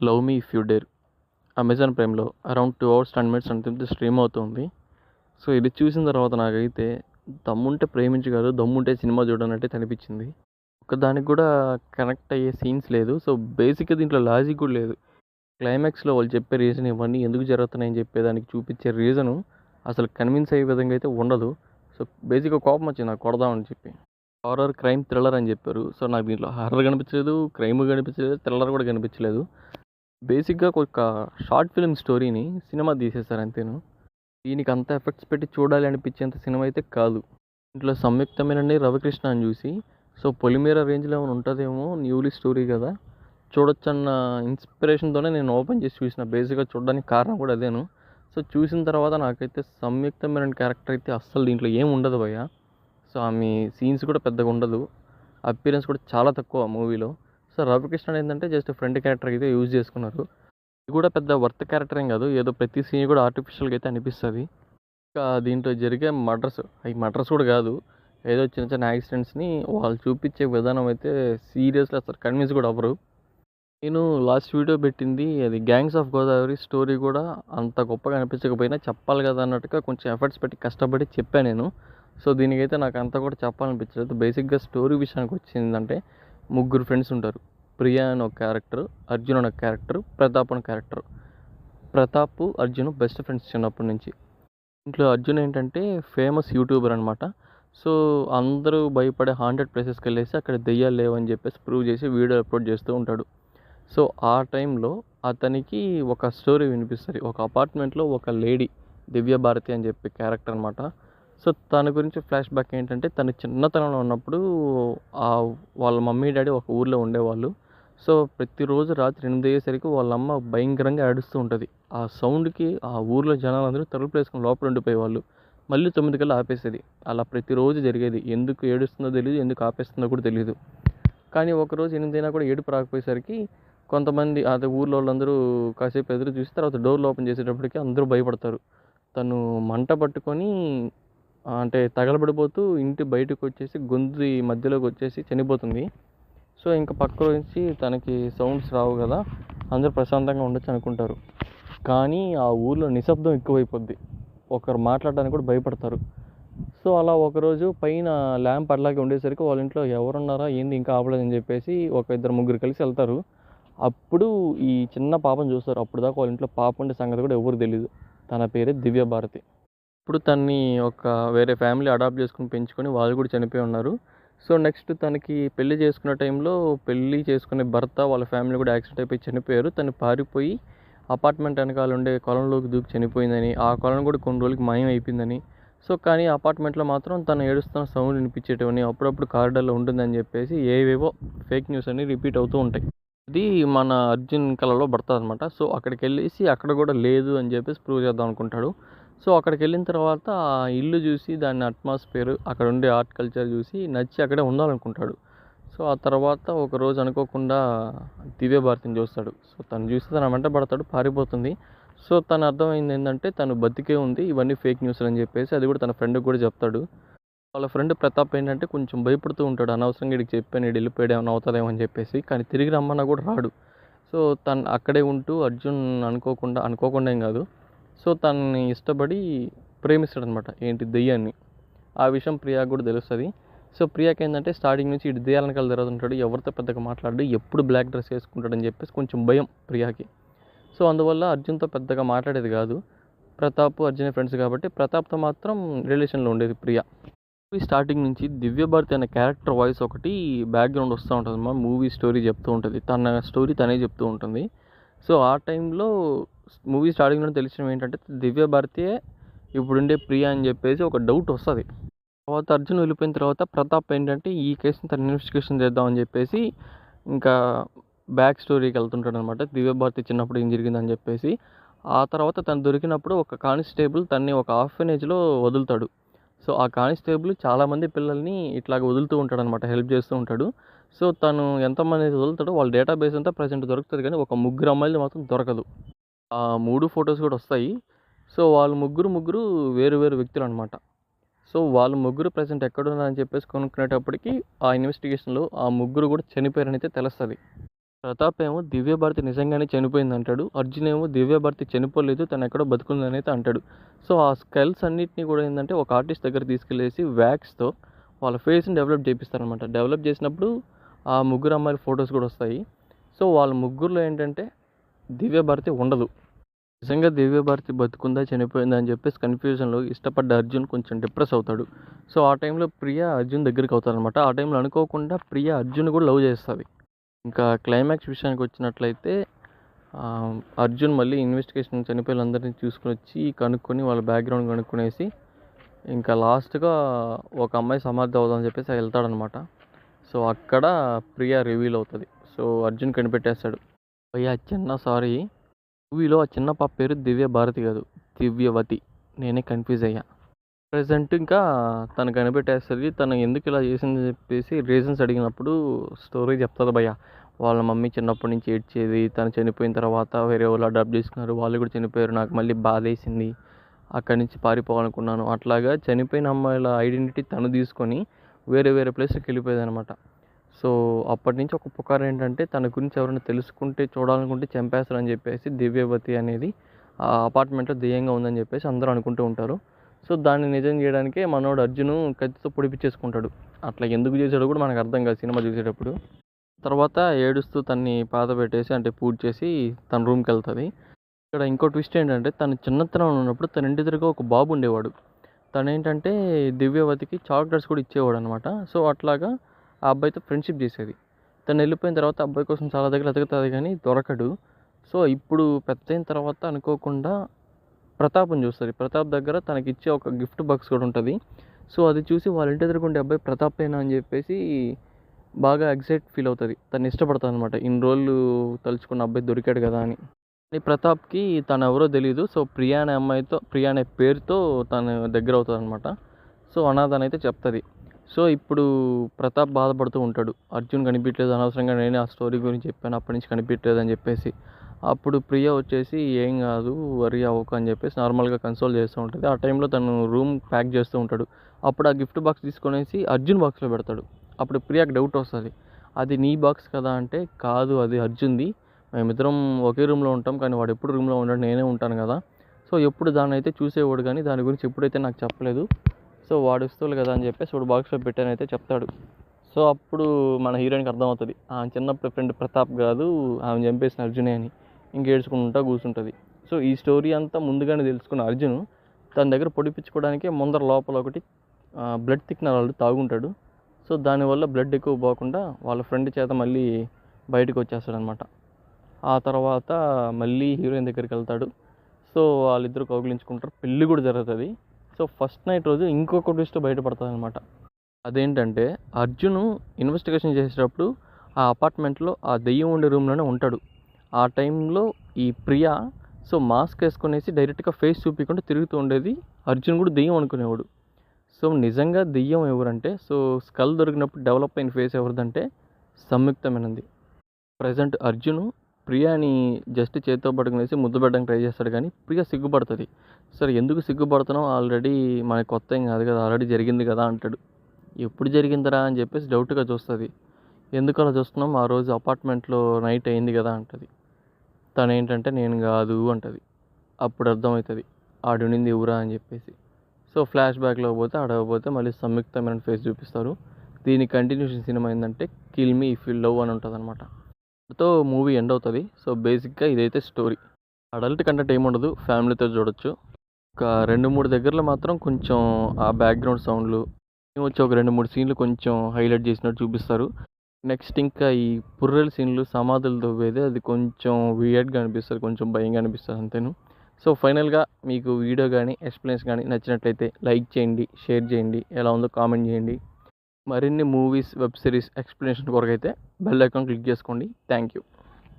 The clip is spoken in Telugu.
Love me if you dare Amazon ప్రైమ్‌లో అరౌండ్ 2 అవర్స్ 10 మినిట్స్ అంతే స్ట్రీమ్ అవుతుంది. సో, ఇది చూసిన తర్వాత నాకైతే దమ్ముంటే ప్రేమించు కాదు, దమ్ముంటే సినిమా చూడనట్టయితే అనిపించింది. ఒక్కదానికి కూడా కనెక్ట్ అయ్యే సీన్స్ లేదు. సో, బేసిక్‌గా దీంట్లో లాజిక్ కూడా లేదు. క్లైమాక్స్‌లో వాళ్ళు చెప్పే రీజన్ ఇవన్నీ ఎందుకు జరుగుతున్నాయని చెప్పేదానికి చూపించే రీజను అసలు కన్విన్స్ అయ్యే విధంగా అయితే ఉండదు. సో, బేసిక్‌గా కోపం వచ్చింది నాకు కొడదామని చెప్పి. హారర్, క్రైమ్, థ్రిల్లర్ అని చెప్పారు. సో, నాకు దీంట్లో హారర్ కనిపించలేదు, క్రైమ్ కనిపించలేదు, థ్రిల్లర్ కూడా కనిపించలేదు. బేసిక్‌గా ఒక షార్ట్ ఫిల్మ్ స్టోరీని సినిమా తీసేశారు అంతేను. దీనికి అంత ఎఫెక్ట్స్ పెట్టి చూడాలి అనిపించేంత సినిమా అయితే కాదు. ఇంట్లో సంయుక్త మీనన్, రవికృష్ణ అని చూసి సో, పొలిమేర రేంజ్‌లో ఏమైనా ఉంటదేమో న్యూలీ స్టోరీ కదా! చూడొచ్చన్న ఇన్స్పిరేషన్‌తోనే నేను ఓపెన్ చేసి చూసిన. బేసిక్‌గా చూడడానికి కారణం కూడా అదేను. సో, చూసిన తర్వాత నాకైతే సంయుక్త మీనన్ క్యారెక్టర్ అయితే అస్సలు దీంట్లో ఏమి ఉండదు భయ్యా. సో, ఆమె సీన్స్ కూడా పెద్దగా ఉండదు. అపియరెన్స్ కూడా చాలా తక్కువ మూవీలో. సో, రవికృష్ణ ఏంటంటే జస్ట్ ఫ్రెండ్ క్యారెక్టర్ అయితే యూజ్ చేసుకున్నారు. ఇది కూడా పెద్ద వర్త్ క్యారెక్టర్ ఏం కాదు. ఏదో ప్రతి సీన్ కూడా ఆర్టిఫిషియల్‌గా అయితే అనిపిస్తది. ఇంకా దీంట్లో జరిగే మర్డర్స్, అయి మర్డర్స్ కూడా కాదు. ఏదో చిన్న చిన్న యాక్సిడెంట్స్‌ని వాళ్ళు చూపించే విధానం అయితే సీరియస్‌లీ అసలు కన్విన్స్ కూడా అవ్వరు. నేను లాస్ట్ వీడియో పెట్టింది అది 'గ్యాంగ్స్ ఆఫ్ గోదావరి' స్టోరీ కూడా అంత గొప్పగా అనిపించకపోయినా చెప్పాలి కదా అన్నట్టుగా కొంచెం ఎఫర్ట్స్ పెట్టి కష్టపడి చెప్పా నేను. సో, దీనికైతే నాకు అంత కూడా చెప్పాలనిపించలేదు. బేసిక్‌గా స్టోరీ విషయానికి వచ్చిందంటే ముగ్గురు ఫ్రెండ్స్ ఉంటారు. ప్రియా అని ఒక క్యారెక్టర్, అర్జున్ అని ఒక క్యారెక్టర్, ప్రతాప్ అని character. Pratap, Arjun best friends చిన్నప్పటి నుంచి. ఇంట్లో అర్జున్ ఏంటంటే ఫేమస్ యూట్యూబర్ అనమాట. సో, అందరూ భయపడే హాంటెడ్ ప్లేసెస్‌కెళ్ళేసి అక్కడ దెయ్యాలు లేవని చెప్పేసి ప్రూవ్ చేసి వీడియో అప్‌లోడ్ చేస్తూ ఉంటాడు. సో, ఆ టైంలో అతనికి ఒక స్టోరీ వినిపిస్తది. ఒక అపార్ట్మెంట్‌లో ఒక లేడీ 'దివ్యభారతి' అని చెప్పి క్యారెక్టర్ అనమాట. సో, తన గురించి ఫ్లాష్ బ్యాక్ ఏంటంటే తను చిన్నతనంలో ఉన్నప్పుడు వాళ్ళ మమ్మీ, డ్యాడీ ఒక ఊర్లో ఉండేవాళ్ళు. సో, ప్రతిరోజు రాత్రి 8 అయ్యేసరికి వాళ్ళ అమ్మ భయంకరంగా ఏడుస్తూ ఉంటది. ఆ సౌండ్‌కి ఆ ఊర్లో జనాలందరూ తలుపులేసుకొని లోపల ఉండిపోయేవాళ్ళు. మళ్ళీ 9 కల్లా ఆపేసేది. అలా ప్రతిరోజు జరిగేది. ఎందుకు ఏడుస్తుందో తెలీదు, ఎందుకు ఆపేస్తుందో కూడా తెలీదు. కానీ ఒకరోజు 8 అయినా కూడా ఏడుపు రాకపోయేసరికి కొంతమంది అదే ఊర్లోళ్ళందరూ కాసేపు ఎదురు చూసి తర్వాత డోర్లు ఓపెన్ చేసేటప్పటికి అందరూ భయపడతారు. తను మంట పట్టుకొని అంటే తగలబడిపోతూ ఇంటి బయటకొచ్చేసి గొంతు మధ్యలోకొచ్చేసి చనిపోతుంది. సో, ఇంక పక్క నుంచి తనకి సౌండ్స్ రావు గదా! అందరూ ప్రశాంతంగా ఉండొచ్చు అనుకుంటారు. కానీ ఆ ఊర్లో నిశ్శబ్దం ఎక్కువైపోద్ది. ఒకరు మాట్లాడడానికి కూడా భయపడతారు. సో, అలా ఒకరోజు పైన ల్యాంప్ అట్లాగే ఉండేసరికి వాళ్ళ ఇంట్లో ఎవరున్నారా? ఏంది ఇంకా ఆపలేదని జెప్పేసి ఒక ఇద్దరు ముగ్గురు కలిసి ఎళ్తారు. అప్పుడు ఈ చిన్న పాపను చూస్తారు. అప్పటిదాకా వాళ్ళ ఇంట్లో పాప ఉండే సంగతి కూడా ఎవ్వరికీ తెలీదు. తన పేరే దివ్యభారతి. ఇప్పుడు తన్ని ఒక వేరే ఫ్యామిలీ అడాప్ట్ చేసుకొని పెంచుకొని వాళ్ళు కూడా చనిపోయి ఉన్నారు. సో, నెక్స్ట్ తనకి పెళ్లి చేసుకునే టైంలో పెళ్లి చేసుకునే భర్త వాళ్ళ ఫ్యామిలీ కూడా యాక్సిడెంట్ అయిపోయి చనిపోయారు. తను పారిపోయి అపార్ట్మెంట్ వెనకాల ఉండే కొలంలోకి దూకి చనిపోయిందని, ఆ కొలను కూడా కొన్ని రోజులకి మాయమైపోయిందని. సో, కానీ అపార్ట్మెంట్‌లో మాత్రం తను ఏడుస్తున్న సౌండ్ వినిపించేటివని, అప్పుడప్పుడు కారిడార్‌లో ఉంటుందని చెప్పేసి ఏవేవో ఫేక్ న్యూస్ అన్నీ రిపీట్ అవుతూ ఉంటాయి. ఇది మన అర్జున్ కలలో పడతదనమాట. సో, అక్కడికెళ్ళేసి అక్కడ గూడా లేదు అని జెప్పేసి ప్రూవ్ చేద్దాం అనుకుంటాడు. సో, అక్కడికెళ్ళిన తర్వాత ఆ ఇల్లు జూసి దాని అట్మాస్ఫియర్, అక్కడుండే ఆర్ట్ కల్చర్ జూసి నచ్చి అక్కడే ఉండాలనుకుంటాడు. సో, ఆ తర్వాత ఒకరోజు అనుకోకుండా దివ్యభారతిని చూస్తాడు. సో, తను చూసి తన వెంట పడతాడు, పారిపోతుంది. సో, తను అర్థమైందేందంటే తను బతికే ఉంది. ఇవన్నీ ఫేక్ న్యూస్‌లని జెప్పేసి అది గూడా తన ఫ్రెండ్‌కి గూడా జెప్తాడు. వాళ్ళ ఫ్రెండ్ ప్రతాప్ ఏంటంటే కొంచెం భయపడుతూ ఉంటాడు. అనవసరంగా ఈడికి చెప్పాను ఈడు ఎళ్ళిపోయాడు ఏమన్నా అవుతదేమో అని చెప్పేసి. కానీ తిరిగి రమ్మన్నా కూడా రాడు. సో, తను అక్కడే ఉంటూ అర్జున్ అనుకోకుండా ఏం కాదు. సో, తనని ఇష్టపడి ప్రేమిస్తాడనమాట. ఏంటి దెయ్యాన్ని. ఆ విషయం ప్రియాకి కూడా తెలుస్తది. సో, ప్రియాకేందంటే స్టార్టింగ్ నుంచి ఈడు దెయ్యాల వెనకాల తిరుగుతుంటాడు. ఎవరితో పెద్దగా మాట్లాడడు. ఎప్పుడు బ్లాక్ డ్రెస్ ఏసుకుంటాడని చెప్పేసి కొంచెం భయం ప్రియాకి. సో, అందువల్ల అర్జున్‌తో పెద్దగా మాట్లాడేది కాదు. ప్రతాప్, అర్జున్ ఫ్రెండ్స్ కాబట్టి ప్రతాప్‌తో మాత్రం రిలేషన్‌లో ఉండేది ప్రియ. మూవీ స్టార్టింగ్ నుంచి దివ్యభారతి అనే క్యారెక్టర్ వాయిస్ ఒకటి బ్యాక్‌గ్రౌండ్ వస్తూ ఉంటదన్నమాట. మూవీ స్టోరీ చెప్తూ ఉంటది. తన స్టోరీ తనే చెప్తూ ఉంటుంది. సో, ఆ టైంలో మూవీ స్టార్టింగ్‌లోనే తెలిసినవి ఏంటంటే దివ్యభారతియే ఇప్పుడుండే ప్రియ అని చెప్పేసి ఒక డౌట్ వస్తది. తర్వాత అర్జున్ వెళ్ళిపోయిన తర్వాత ప్రతాప్ ఏంటంటే ఈ కేస్‌ని తను ఇన్వెస్టిగేషన్ చేద్దామని చెప్పేసి ఇంకా బ్యాక్ స్టోరీకి వెళ్తుంటాడనమాట. దివ్యభారతి చిన్నప్పుడు ఏం జరిగిందని చెప్పేసి. ఆ తర్వాత తను దొరికినప్పుడు ఒక కానిస్టేబుల్ తనని ఒక ఆర్ఫనేజ్‌లో వదులుతాడు. సో, ఆ కానిస్టేబుల్ చాలామంది పిల్లల్ని ఇట్లాగ వదులుతూ ఉంటాడనమాట. హెల్ప్ చేస్తూ ఉంటాడు. సో, తను ఎంతమందైతే వదులుతాడో వాళ్ళ డేటాబేస్ అంతా ప్రెజెంట్ దొరుకుతది గానీ, ఒక ముగ్గురు అమ్మాయిలది మాత్రం దొరకదు. ఆ 3 ఫోటోస్ కూడా వస్తాయి. సో, వాళ్ళు ముగ్గురు వేరు వేరు వ్యక్తులనమాట. సో, వాళ్ళు ముగ్గురు ప్రెజెంట్ ఎక్కడున్నారని చెప్పేసి కనుక్కునేటప్పటికి ఆ ఇన్వెస్టిగేషన్‌లో ఆ ముగ్గురు కూడా చనిపోయారనైతే తెలుస్తది. ప్రతాప్ ఏమో దివ్యభారతి నిజంగానే చనిపోయిందంటాడు. అర్జున్ ఏమో దివ్యభారతి చనిపోలేదు, తను ఎక్కడో బతికుందనైతే అంటాడు. సో ఆ స్కెల్స్ అన్నిటిని కూడా ఏంటంటే ఒక ఆర్టిస్ట్ దగ్గర తీసుకెళ్ళేసి వ్యాక్స్తో వాళ్ళ ఫేస్ని డెవలప్ చేపిస్తారనమాట. డెవలప్ చేసినప్పుడు ఆ ముగ్గురు అమ్మాయిల ఫొటోస్ కూడా వస్తాయి. సో వాళ్ళ ముగ్గురులో ఏంటంటే దివ్యభారతి ఉండదు. నిజంగా దివ్యభారతి బతుకుందా చనిపోయిందా అని చెప్పేసి కన్ఫ్యూజన్లో ఇష్టపడ్డ అర్జున్ కొంచెం డిప్రెస్ అవుతాడు. సో ఆ టైంలో ప్రియ అర్జున్ దగ్గరికి అవుతారనమాట. ఆ టైంలో అనుకోకుండా ప్రియ అర్జున్ కూడా లవ్ చేస్తుంది. ఇంకా క్లైమాక్స్ విషయానికి వచ్చినట్లయితే అర్జున్ మళ్ళీ ఇన్వెస్టిగేషన్ చనిపోయిన అందరినీ చూసుకుని వచ్చి కనుక్కొని వాళ్ళ బ్యాక్గ్రౌండ్ కనుక్కునేసి ఇంకా లాస్ట్గా ఒక అమ్మాయి సమాధి అవుతుందని చెప్పేసి వెళ్తాడనమాట. సో అక్కడ ప్రియ రివీల్ అవుతుంది. సో అర్జున్ కనిపెట్టేస్తాడు. అయ్యా చిన్న సారీ, మూవీలో ఆ చిన్న పాప పేరు దివ్య భారతి కాదు, దివ్యవతి. నేనే కన్ఫ్యూజ్ అయ్యా. ప్రజెంట్ ఇంకా తను కనిపెట్టేస్తుంది. తను ఎందుకు ఇలా చేసిందని చెప్పేసి రీజన్స్ అడిగినప్పుడు స్టోరీ చెప్తుంది భయ్య. వాళ్ళ మమ్మీ చిన్నప్పటి నుంచి ఏడ్చేది, తను చనిపోయిన తర్వాత వేరే వాళ్ళు అడాప్ట్ చేసుకున్నారు, వాళ్ళు కూడా చనిపోయారు, నాకు మళ్ళీ బాధ వేసింది, అక్కడి నుంచి పారిపోవాలనుకున్నాను. అట్లాగా చనిపోయిన అమ్మాయిల ఐడెంటిటీ తను తీసుకొని వేరే వేరే ప్లేస్కి వెళ్ళిపోయేది అనమాట. సో అప్పటి నుంచి ఒక పుకారు ఏంటంటే తన గురించి ఎవరైనా తెలుసుకుంటే చూడాలనుకుంటే చంపేస్తారని చెప్పేసి దివ్యవతి అనేది ఆ అపార్ట్మెంట్లో దెయ్యంగా ఉందని చెప్పేసి అందరూ అనుకుంటూ ఉంటారు. సో దాన్ని నిజం చేయడానికే మనోడు అర్జును కత్తితో పొడిపించేసుకుంటాడు. అట్లా ఎందుకు చేశాడో కూడా మనకు అర్థం కాదు సినిమా చూసేటప్పుడు. తర్వాత ఏడుస్తూ తన్ని పాత పెట్టేసి అంటే పూజ చేసి తన రూమ్కి వెళ్తుంది. ఇక్కడ ఇంకో ట్విస్ట్ ఏంటంటే తను చిన్నతనంలో ఉన్నప్పుడు తన ఇంటి దగ్గర ఒక బాబు ఉండేవాడు. తను ఏంటంటే దివ్యవతికి చాక్లెట్స్ కూడా ఇచ్చేవాడు అనమాట. సో అట్లాగా ఆ అబ్బాయితో ఫ్రెండ్షిప్ చేసేది. తను వెళ్ళిపోయిన తర్వాత అబ్బాయి కోసం చాలా దగ్గర ఎతుకుతుంది కానీ దొరకడు. సో ఇప్పుడు పెద్ద అయిన తర్వాత అనుకోకుండా ప్రతాప్ని చూస్తుంది. ప్రతాప్ దగ్గర తనకిచ్చే ఒక గిఫ్ట్ బాక్స్ కూడా ఉంటుంది. సో అది చూసి వాళ్ళ ఇంటి ఎదురుకుంటే అబ్బాయి ప్రతాపేనా అని చెప్పేసి బాగా ఎగ్జైట్ ఫీల్ అవుతుంది. తను ఇష్టపడుతుంది అనమాట. ఇన్ని రోజులు తలుచుకున్న అబ్బాయి దొరికాడు కదా అని. ఈ ప్రతాప్కి తను ఎవరో తెలియదు. సో ప్రియా అనే అమ్మాయితో, ప్రియా అనే పేరుతో తను దగ్గర అవుతుంది అనమాట. సో అనాథ అని అయితే చెప్తుంది. సో ఇప్పుడు ప్రతాప్ బాధపడుతూ ఉంటాడు. అర్జున్ కనిపించలేదు, అనవసరంగా నేనే ఆ స్టోరీ గురించి చెప్పాను, అప్పటి నుంచి కనిపించలేదు అని చెప్పేసి. అప్పుడు ప్రియ వచ్చేసి ఏం కాదు వరి అవ్వకు అని చెప్పేసి నార్మల్గా కన్సోల్ చేస్తూ ఉంటుంది. ఆ టైంలో తను రూమ్ ప్యాక్ చేస్తూ ఉంటాడు. అప్పుడు ఆ గిఫ్ట్ బాక్స్ తీసుకొనేసి అర్జున్ బాక్స్లో పెడతాడు. అప్పుడు ప్రియాకి డౌట్ వస్తుంది, అది నీ బాక్స్ కదా అంటే కాదు అది అర్జున్ది, మేమిద్దరం ఒకే రూమ్లో ఉంటాం కానీ వాడు ఎప్పుడు రూమ్లో ఉంటాడు, నేనే ఉంటాను కదా. సో ఎప్పుడు దాన్ని అయితే చూసేవాడు కానీ దాని గురించి ఎప్పుడైతే నాకు చెప్పలేదు. సో వాడు ఇస్తోలు కదా అని చెప్పేసి వాడు బాక్స్లో పెట్టానైతే చెప్తాడు. సో అప్పుడు మన హీరోయిన్కి అర్థమవుతుంది చిన్నప్పుడు ఫ్రెండ్ ప్రతాప్ కాదు ఆమె చంపేసిన అర్జునే అని. ఇంకేడ్చుకుంటా కూర్చుంటుంది. సో ఈ స్టోరీ అంతా ముందుగానే తెలుసుకున్న అర్జున్ తన దగ్గర పొడిపించుకోవడానికి ముందర లోపల ఒకటి బ్లడ్ థిక్నర్ వాళ్ళు తాగుంటాడు. సో దానివల్ల బ్లడ్ ఎక్కువ పోకుండా వాళ్ళ ఫ్రెండ్ చేత మళ్ళీ బయటకు వచ్చేస్తాడనమాట. ఆ తర్వాత మళ్ళీ హీరోయిన్ దగ్గరికి వెళ్తాడు. సో వాళ్ళిద్దరు కౌగిలించుకుంటారు, పెళ్ళి కూడా జరుగుతుంది. సో ఫస్ట్ నైట్ రోజు ఇంకొక ట్విస్ట్ బయటపడుతుంది అనమాట. అదేంటంటే అర్జును ఇన్వెస్టిగేషన్ చేసేటప్పుడు ఆ అపార్ట్మెంట్లో ఆ దెయ్యం ఉండే రూమ్లోనే ఉంటాడు. ఆ టైంలో ఈ ప్రియా సో మాస్క్ వేసుకునేసి డైరెక్ట్గా ఫేస్ చూపించకుండా తిరుగుతూ ఉండేది. అర్జున్ కూడా దెయ్యం అనుకునేవాడు. సో నిజంగా దెయ్యం ఎవరంటే సో స్కల్ దొరికినప్పుడు డెవలప్ అయిన ఫేస్ ఎవరిదంటే సంయుక్తమైనది. ప్రజెంట్ అర్జును ప్రియాని జస్ట్ చేతితో పట్టుకునేసి ముద్దు పెట్టడానికి ట్రై చేస్తాడు కానీ ప్రియ సిగ్గుపడుతుంది. సరే ఎందుకు సిగ్గుపడుతున్నావు, ఆల్రెడీ మనకి కొత్త ఏం కాదు కదా, ఆల్రెడీ జరిగింది కదా అంటాడు. ఎప్పుడు జరిగిందిరా అని చెప్పేసి డౌట్గా చూస్తుంది. ఎందుకు అలా చూస్తున్నాం, ఆ రోజు అపార్ట్మెంట్లో నైట్ అయింది కదా అంటది. తను ఏంటంటే నేను కాదు అంటది. అప్పుడు అర్థమవుతుంది ఆడునింది ఎవరా అని చెప్పేసి. సో ఫ్లాష్ బ్యాక్లో పోతే ఆడకపోతే మళ్ళీ సంయుక్తమైన ఫేస్ చూపిస్తారు. దీని కంటిన్యూషన్ సినిమా ఏంటంటే kill me if you love అని ఉంటుంది అనమాట. తో మూవీ ఎండ్ అవుతుంది. సో బేసిక్గా ఇదైతే స్టోరీ. అడల్ట్ కంటెంట్ ఏముండదు, ఫ్యామిలీతో చూడొచ్చు. ఒక 2-3 దగ్గరలో మాత్రం కొంచెం ఆ బ్యాక్గ్రౌండ్ సౌండ్లు వచ్చి ఒక 2-3 సీన్లు కొంచెం హైలైట్ చేసినట్టు చూపిస్తారు. నెక్స్ట్ ఇంకా ఈ పుర్రెల సీన్లు సమాధులు తవ్వేది అది కొంచెం వియర్డ్గా అనిపిస్తుంది, కొంచెం భయంగా అనిపిస్తుంది అంతేను. సో ఫైనల్గా మీకు వీడియో కానీ ఎక్స్ప్లెనేషన్ కానీ నచ్చినట్లయితే లైక్ చేయండి, షేర్ చేయండి, ఎలా ఉందో కామెంట్ చేయండి. మరిన్ని మూవీస్, వెబ్ సిరీస్ ఎక్స్ప్లెనేషన్ కొరకైతే బెల్ ఐకాన్ క్లిక్ చేసుకోండి. Thank you.